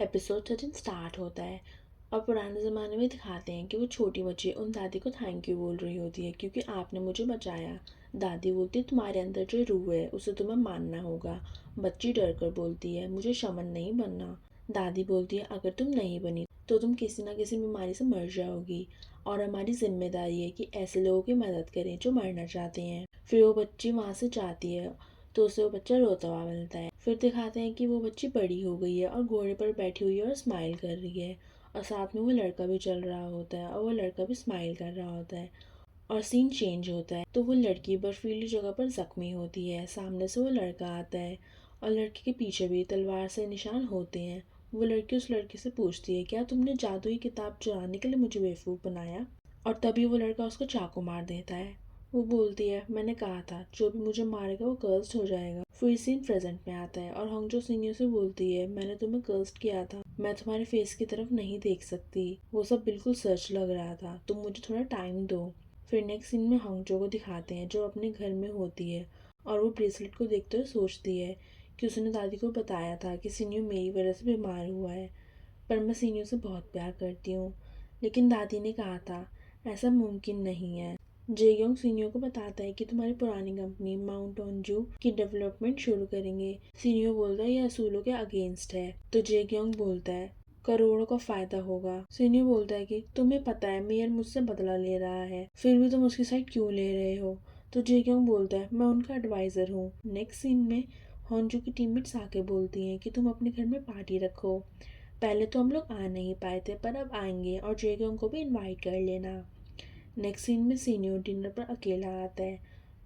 Episode 13 start होता है और पुराने ज़माने में दिखाते हैं कि वो छोटी बच्ची उन दादी को थैंक यू बोल रही होती है क्योंकि आपने मुझे बचाया। दादी बोलती है तुम्हारे अंदर जो रूह है उसे तुम्हें मानना होगा। बच्ची डर कर बोलती है मुझे शमन नहीं बनना। दादी बोलती है अगर तुम नहीं बनी तो तुम किसी ना किसी बीमारी से मर जाओगी और हमारी जिम्मेदारी है कि ऐसे लोगों की मदद करें जो मरना चाहते हैं। फिर वो बच्ची वहाँ से जाती है तो उसे वो बच्चा रोता हुआ मिलता है। फिर दिखाते हैं कि वो बच्ची बड़ी हो गई है और घोड़े पर बैठी हुई है और स्माइल कर रही है और साथ में वो लड़का भी चल रहा होता है और वो लड़का भी स्माइल कर रहा होता है। और सीन चेंज होता है तो वो लड़की बर्फीली जगह पर जख्मी होती है। सामने से वो लड़का आता है और लड़के के पीछे भी तलवार से निशान होते हैं। वो लड़की उस लड़के से पूछती है क्या तुमने जादुई किताब चुराने के लिए मुझे बेवकूफ़ बनाया। और तभी वो लड़का उसको चाकू मार देता है। वो बोलती है मैंने कहा था जो भी मुझे मारेगा वो कर्स्ड हो जाएगा। फिर सीन प्रेजेंट में आता है और होंगजो सीनियर से बोलती है मैंने तुम्हें कर्स्ड किया था, मैं तुम्हारे फेस की तरफ नहीं देख सकती, वो सब बिल्कुल सच लग रहा था, तुम मुझे थोड़ा टाइम दो। फिर नेक्स्ट सीन में होंगजो को दिखाते हैं जो अपने घर में होती है और वो ब्रेसलेट को देखते हुए सोचती है कि उसने दादी को बताया था कि सीनियर मेरी वजह से बीमार हुआ है, पर मैं सीनियर से बहुत प्यार करती हूँ। लेकिन दादी ने कहा था ऐसा मुमकिन नहीं है। जेयोंग सीनियर को बताता है कि तुम्हारी पुरानी कंपनी माउंट ऑनजू की डेवलपमेंट शुरू करेंगे। सीनियर बोलता है यह असूलों के अगेंस्ट है। तो जेयोंग बोलता है करोड़ों का फायदा होगा। सीनियर बोलता है कि तुम्हें पता है मेयर मुझसे बदला ले रहा है, फिर भी तुम उसकी साइड क्यों ले रहे हो। तो जेयोंग बोलता है मैं उनका एडवाइजर हूँ। नेक्स्ट सीन में होंजू की टीममेट्स आके बोलती हैं कि तुम अपने घर में पार्टी रखो, पहले तो हम लोग आ नहीं पाए थे पर अब आएंगे और जेयोंग को भी इनवाइट कर लेना। नेक्स्ट सीन में सीनियर डिनर पर अकेला आता है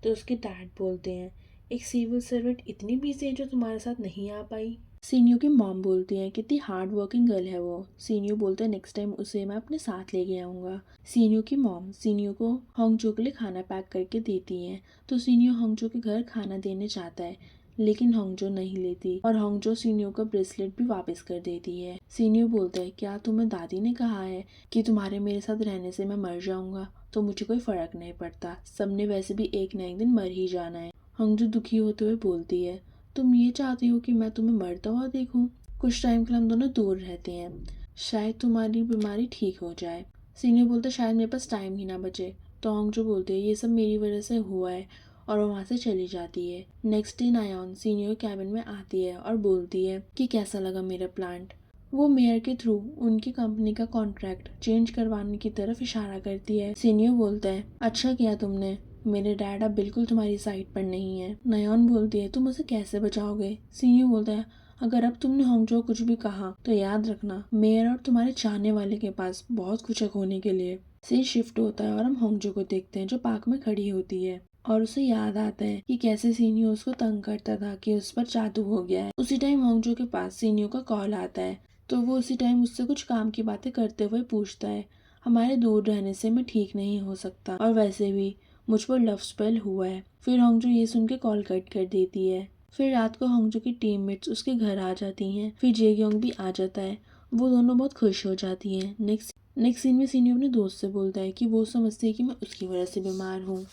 तो उसके डैड बोलते हैं एक सिविल सर्वेंट इतनी बिजी है जो तुम्हारे साथ नहीं आ पाई। सीनियर की मॉम बोलती है कितनी हार्ड वर्किंग गर्ल है वो। सीनियर बोलता है नेक्स्ट टाइम उसे मैं अपने साथ लेके आऊँगा। सीनियर की मॉम सीनियर को होंगजो के लिए खाना पैक करके देती है तो सीनियर होंगजो के घर खाना देने जाता है लेकिन होंगजो नहीं लेती और होंगजो सीनियर का ब्रेसलेट भी वापस कर देती है। सीनियर बोलता है क्या तुम्हें दादी ने कहा है कि तुम्हारे मेरे साथ रहने से मैं मर जाऊंगा, तो मुझे कोई फर्क नहीं पड़ता, सबने वैसे भी एक न एक दिन मर ही जाना है। होंगजो दुखी होते हुए बोलती है तुम ये चाहती हो कि मैं तुम्हें मरता हुआ देखूं? कुछ टाइम के लिए हम दोनों दूर रहते हैं, शायद तुम्हारी बीमारी ठीक हो जाए। सीनियर बोलते शायद मेरे पास टाइम ही ना बचे। तो होंगजो बोलते हैं ये सब मेरी वजह से हुआ है और वो वहाँ से चली जाती है। नेक्स्ट डे नायोन सीनियर कैबिन में आती है और बोलती है कि कैसा लगा मेरा प्लांट। वो मेयर के थ्रू उनकी कंपनी का कॉन्ट्रैक्ट चेंज करवाने की तरफ इशारा करती है। सीनियर बोलता है अच्छा किया तुमने, मेरे डैड अब बिल्कुल तुम्हारी साइड पर नहीं है। नयन बोलती है तुम उसे कैसे बचाओगे। सीनियर बोलता है अगर अब तुमने होंगजो कुछ भी कहा तो याद रखना मेयर और तुम्हारे चाहने वाले के पास बहुत कुछ है खोने के लिए। सीन शिफ्ट होता है और हम होंगजो को देखते हैं जो पार्क में खड़ी होती है और उसे याद आता है कि कैसे सीनियो उसको तंग करता था कि उस पर जादू हो गया है। उसी टाइम होंगजो के पास सीनियो का कॉल आता है तो वो उसी टाइम उससे कुछ काम की बातें करते हुए पूछता है हमारे दूर रहने से मैं ठीक नहीं हो सकता और वैसे भी मुझ पर लव स्पेल हुआ है। फिर होंगजो ये सुन के कॉल कट कर देती है। फिर रात को होंगजो की टीममेट्स उसके घर आ जाती हैं। फिर जेयोंग भी आ जाता है, वो दोनों बहुत खुश हो जाती हैं। नेक्स्ट सीन में सीनियो अपने दोस्त से बोलता है कि वो समझती है कि मैं उसकी वजह से बीमार हूँ।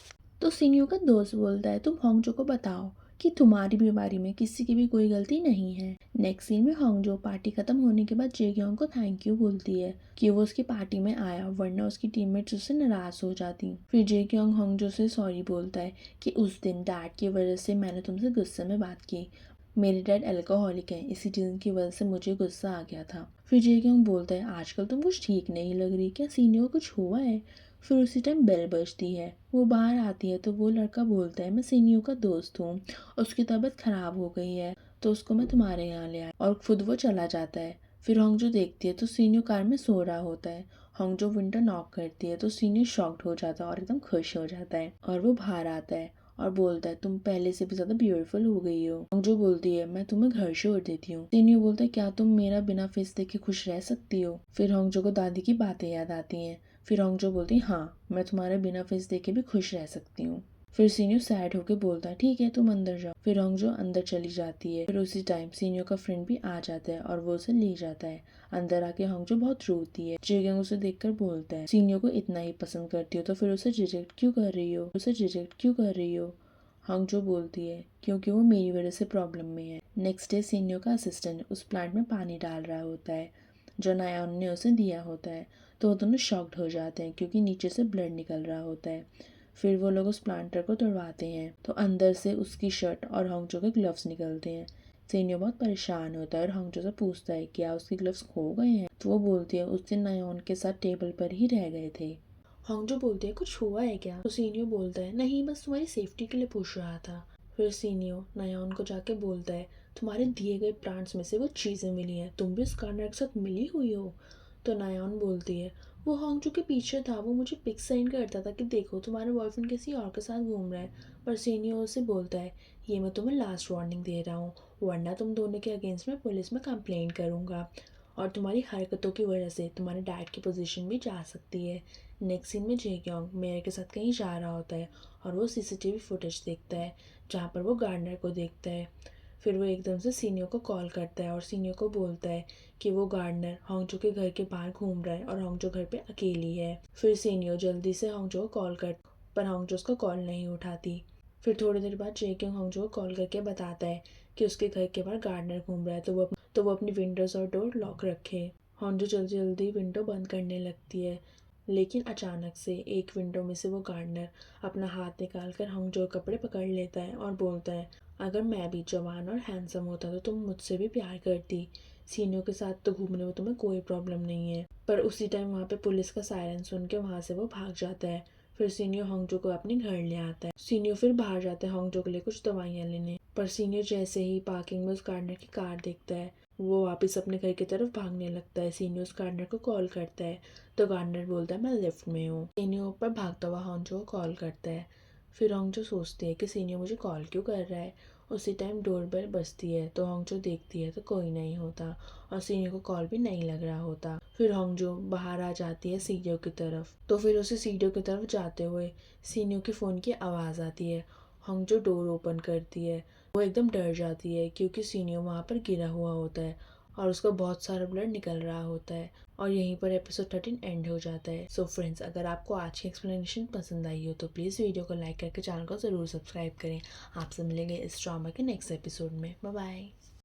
तो सीनियो का दोस्त बोलता है तुम होंगजो को बताओ कि तुम्हारी बीमारी में किसी की भी कोई गलती नहीं है। नेक्स्ट सीन में होंगजो पार्टी खत्म होने के बाद जेयोंग को थैंक यू बोलती है कि वो उसकी पार्टी में आया वरना उसकी टीममेट्स उससे नाराज हो जाती। फिर जेयोंग होंगजो से सॉरी बोलता है कि उस दिन डैड की वजह से मैंने तुमसे गुस्से में बात की, मेरे डैड अल्कोहलिक है इसी चीज की वजह से मुझे गुस्सा आ गया था। फिर जेयोंग बोलता है आजकल तुम कुछ ठीक नहीं लग रही, क्या सीनियो को कुछ हुआ है। फिर उसी टाइम बेल बजती है, वो बाहर आती है तो वो लड़का बोलता है मैं सीनियो का दोस्त हूँ, उसकी तबीयत खराब हो गई है तो उसको मैं तुम्हारे यहाँ ले आया, और खुद वो चला जाता है। फिर होंगजो देखती है तो सीनियो कार में सो रहा होता है। होंगजो विंडो नॉक करती है तो सीनियो शॉक्ड हो जाता है और एकदम खुश हो जाता है और वो बाहर आता है और बोलता है तुम पहले से भी ज्यादा ब्यूटीफुल हो गई हो। होंगजो बोलती है मैं तुम्हें घर छोड़ देती हूँ। सीनियो बोलता है क्या तुम मेरा बिना फेस देखे खुश रह सकती हो। फिर होंगजो को दादी की बातें याद आती हैं। फिर होंगजो बोलती हाँ मैं तुम्हारे बिना फेस देखे भी खुश रह सकती हूँ। फिर सीनियो सैड होके बोलता है ठीक है तुम अंदर जाओ। फिर होंगजो अंदर चली जाती है। फिर उसी टाइम सीनियो का फ्रेंड भी आ जाता है और वो उसे ले जाता है। अंदर आके होंगजो बहुत रोती है। जेयोंग उसे देखकर बोलता है सीनियो को इतना ही पसंद करती हो तो फिर उसे रिजेक्ट क्यों कर रही हो, हांगजो बोलती है क्योंकि वो मेरी वजह से प्रॉब्लम में है। नेक्स्ट डे सीनियो का असिस्टेंट उस प्लांट में पानी डाल रहा होता है जो नायोन ने उसे दिया होता है, तो वो दोनों शॉक्ड हो जाते हैं क्योंकि नीचे से ब्लड निकल रहा होता है। फिर वो लोग उस प्लांटर को तोड़वाते हैं तो अंदर से उसकी शर्ट और हांगजो के ग्लव्स निकलते हैं। सीनियो बहुत परेशान होता है और हांगजो से पूछता है क्या उसके ग्लव्स खो गए हैं, तो वो बोलती है उस दिन नायोन के साथ टेबल पर ही रह गए थे। हांगजो बोलते हैं कुछ हुआ है क्या, तो सीनियो बोलता है नहीं, बस तुम्हारी सेफ्टी के लिए पूछ रहा था। फिर सीनियो नायोन को जाके बोलता है तुम्हारे दिए गए प्लांट्स में से वो चीज़ें मिली हैं, तुम भी उस गार्डनर के साथ मिली हुई हो। तो नायोन बोलती है वो हांगजो के पीछे था, वो मुझे पिक सेंड करता था कि देखो तुम्हारा बॉयफ्रेंड किसी और के साथ घूम रहा है। पर सीनियो उसे बोलता है ये मैं तुम्हें लास्ट वार्निंग दे रहा हूँ, वरना तुम दोनों के अगेंस्ट में पुलिस में कंप्लेंट करूँगा और तुम्हारी हरकतों की वजह से तुम्हारे डैड की पोजीशन भी जा सकती है। नेक्स्ट सीन में जेक्योंग मेयर के साथ कहीं जा रहा होता है और वो सीसीटीवी फुटेज देखता है जहाँ पर वो गार्डनर को देखता है। फिर वो एकदम से सीनियो को कॉल करता है और सीनियो को बोलता है कि वो गार्डनर हांगजो के घर के बाहर घूम रहा है और हांगजो घर पे अकेली है। फिर सीनियो जल्दी से हांगजो को कॉल कर, पर हांगजो उसका कॉल नहीं उठाती। फिर थोड़ी देर बाद जेक्योंग हांगजो को कॉल करके बताता है कि उसके घर के बाहर गार्डनर घूम रहा है, तो वो अपनी विंडोज़ और डोर लॉक रखे। हांगजो जल्दी जल्दी विंडो बंद करने लगती है, लेकिन अचानक से एक विंडो में से वो गार्डनर अपना हाथ निकाल कर हांगजो के कपड़े पकड़ लेता है और बोलता है अगर मैं भी जवान और हैंडसम होता तो तुम मुझसे भी प्यार करती। सीनियो के साथ तो घूमने में तुम्हें कोई प्रॉब्लम नहीं है। पर उसी टाइम वहाँ पे पुलिस का सायरन सुन के वहाँ से वो भाग जाता है। फिर सीनियो हांगजो को अपने घर ले आता है। सीनियो फिर बाहर जाता है हांगजो के लिए कुछ दवाइयाँ लेने, पर सीनियो जैसे ही पार्किंग में उस गार्डनर की कार देखता है वो वापस अपने घर की तरफ भागने लगता है। सीनियो उस गार्डनर को कॉल करता है तो गार्डनर बोलता है मैं लिफ्ट में हूँ। सीनियो ऊपर भागता हुआ हांगजो को कॉल करता है। फिर हांगजो सोचती है कि सीनियो मुझे कॉल क्यों कर रहा है। उसी टाइम डोरबेल बजती है तो हांगजो देखती है तो कोई नहीं होता और सीनियो को कॉल भी नहीं लग रहा होता। फिर हांगजो बाहर आ जाती है सीढ़ियों की तरफ, तो फिर उसे सीढ़ियों की तरफ जाते हुए सीनियो के फ़ोन की आवाज़ आती है। हांगजो डोर ओपन करती है, वो एकदम डर जाती है क्योंकि सीनियो वहाँ पर गिरा हुआ होता है और उसका बहुत सारा ब्लड निकल रहा होता है। और यहीं पर एपिसोड 13 एंड हो जाता है। सो फ्रेंड्स, अगर आपको आज की एक्सप्लेनेशन पसंद आई हो तो प्लीज़ वीडियो को लाइक करके चैनल को ज़रूर सब्सक्राइब करें। आपसे मिलेंगे इस ड्रामा के नेक्स्ट एपिसोड में। Bye bye.